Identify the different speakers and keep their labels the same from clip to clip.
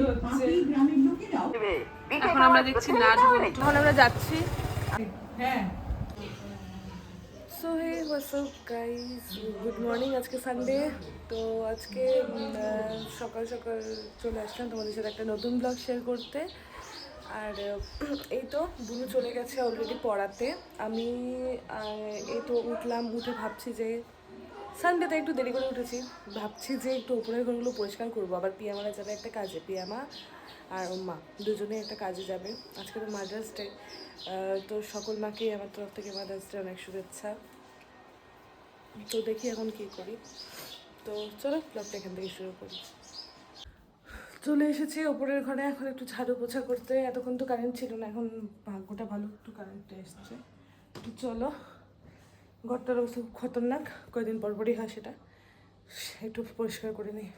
Speaker 1: হচ্ছে। এখন আমরা দেখছি নাচ। এখন আমরা যাচ্ছি। হ্যাঁ। So hey what's up guys, good morning. আজকে সানডে, তো আজকে সকাল সকাল চলে আসলাম তোমাদের সাথে একটা নতুন ব্লগ শেয়ার করতে। আর এই তো বুনু চলে গেছে অলরেডি পড়াতে। আমি এই তো উঠলাম, উঠে ভাবছি যে সানডেতে একটু দেরি করে উঠেছি, ভাবছি যে একটু উপরের ঘরগুলো পরিষ্কার করবো। আবার পিয়ামারা যাবে একটা কাজে, পিয়ামা আর মা দুজনে একটা কাজে যাবে। আজকে তো মাদার্স ডে, তো সকল মাকেই আমার তরফ থেকে মাদার্স ডে অনেক শুভেচ্ছা। তো দেখি এখন কি করি। তো চলো ব্লগটা এখান থেকে শুরু করি। চলে এসেছি ওপরের ঘরে, এখন একটু ঝাড়ু পোছা করতে। এতক্ষণ তো কারেন্ট ছিল না, এখন ভাগ্যটা ভালো একটু কারেন্টটা এসছে। তো চলো, ঘরটার অবস্থা খুব খতরনাক, কয়েকদিন পর পরই হয় সেটা, একটু পরিষ্কার করে নিই।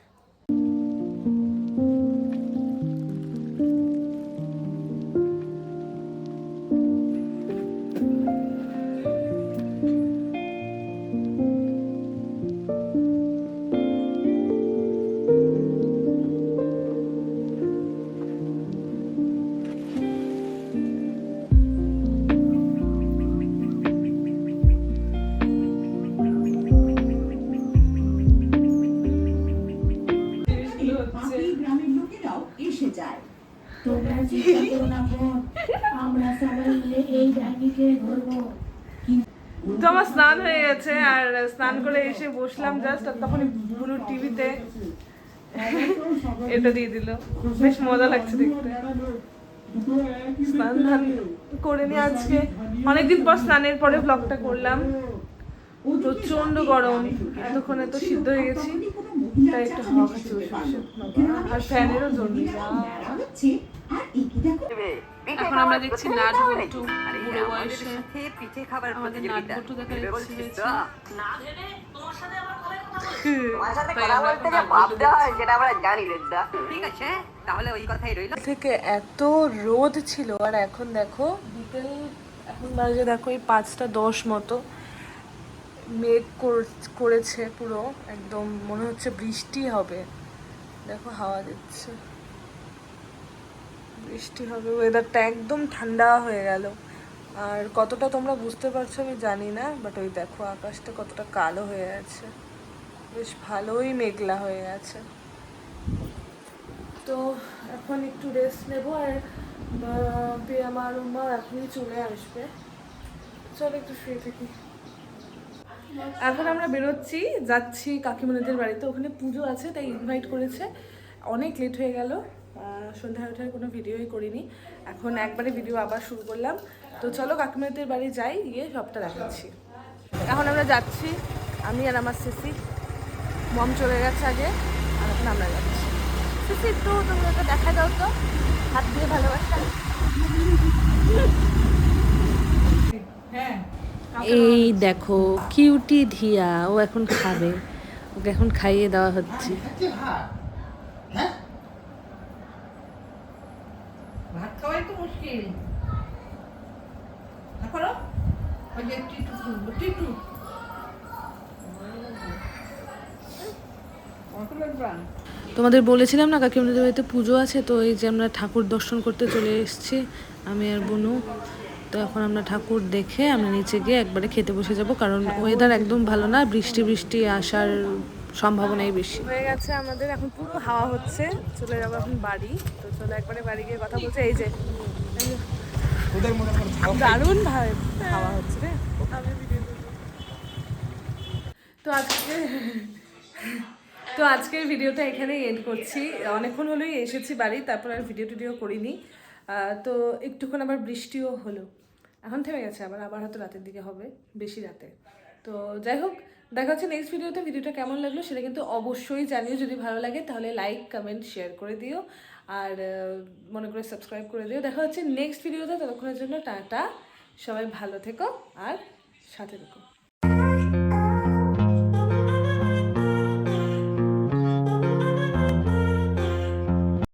Speaker 1: তো আমার স্নান হয়ে গেছে, আর স্নান করে এসে বসলাম জাস্ট, আর তখন বুলু টিভিতে এটা দিয়ে দিল, বেশ মজা লাগছে দেখতে। স্নান ধান করে নিয়ে আজকে অনেকদিন পর স্নানের পরে ব্লগটা করলাম। প্রচন্ড গরম, এতক্ষণে তো সিদ্ধ হয়ে গেছি, তাই একটু হাওয়া খাচ্ছি বসে বসে, আর ফ্যানেরও জোর নেই। এখন আমরা দেখছি নাট বল্টু, বুড়ো বয়সে আমাদের নাট বল্টু দেখার ইচ্ছে হয়েছে। থেকে এত রোদ ছিল, আর এখন দেখো বিকেল, এখন বাজে দেখো এই 5:10 মতো, মেঘ করেছে পুরো, একদম মনে হচ্ছে বৃষ্টি হবে। দেখো হাওয়া দিচ্ছে, বৃষ্টি হবে, ওয়েদারটা একদম ঠান্ডা হয়ে গেল। আর কতটা তোমরা বুঝতে পারছো আমি জানি না, বাট ওই দেখো আকাশটা কতটা কালো হয়ে আছে, বেশ ভালোই মেঘলা হয়ে আছে। তো এখন একটু রেস্ট নেবো, আর আমার মা এখনই চলে আসবে, চলো একটু শুয়ে থাকি। এখন আমরা বেরোচ্ছি, যাচ্ছি কাকিমণিদের বাড়িতে, ওখানে পুজো আছে তাই ইনভাইট করেছে। অনেক লেট হয়ে গেল, সন্ধ্যায় ওঠার কোনো ভিডিওই করিনি, এখন একবারে ভিডিও আবার শুরু করলাম। তো চলো কাকিমণিদের বাড়ি যাই, গিয়ে সবটা দেখাচ্ছি। এখন আমরা যাচ্ছি, আমি আর আমার সিসি, মম চলে গেছে আগে, আর এখন আমরা যাচ্ছি। সিসি একটু তুমি ওটা দেখা দাও তো, হাত দিয়ে ভালোবাসা। এই দেখো কিউটি ধিয়া, ও এখন খাবে, ওকে এখন খাইয়ে দেওয়া হচ্ছে।
Speaker 2: ভাত খাওয়াই তো মুশকিল।
Speaker 1: তোমাদের বলেছিলাম না কাকিমাদের বাড়িতে পুজো আছে, তো এই যে আমরা ঠাকুর দর্শন করতে চলে এসেছি, আমি আর বোনু। তো এখন আমরা ঠাকুর দেখে আমরা নিচে গিয়ে একবারে খেতে বসে যাব, কারণ ওয়েদার একদম ভালো না, বৃষ্টি বৃষ্টি আসার সম্ভাবনাই বেশি হয়ে গেছে আমাদের। এখন পুরো হাওয়া হচ্ছে, চলে যাবো এখন বাড়ি। তো চলো একবারে বাড়ি গিয়ে কথা বলছে। এই যে দারুণ ভাবে হাওয়া হচ্ছে রে। তো আজকের ভিডিওটা এখানেই এন্ড করছি। অনেকক্ষণ হলেই এসেছি বাড়ি, তারপর আর ভিডিও করিনি। তো একটুক্ষণ আবার বৃষ্টিও হলো, এখন থেমে গেছে, আবার হয়তো রাতের দিকে হবে, বেশি রাতে। তো যাই হোক, দেখা হচ্ছে নেক্সট ভিডিওতে। ভিডিওটা কেমন লাগলো সেটা কিন্তু অবশ্যই জানিও, যদি ভালো লাগে তাহলে লাইক কমেন্ট শেয়ার করে দিও, আর মনে করে সাবস্ক্রাইব করে দিও। দেখা হচ্ছে নেক্সট ভিডিওতে, ততক্ষণের জন্য টাটা, সবাই ভালো থেকো আর সাথে থেকো।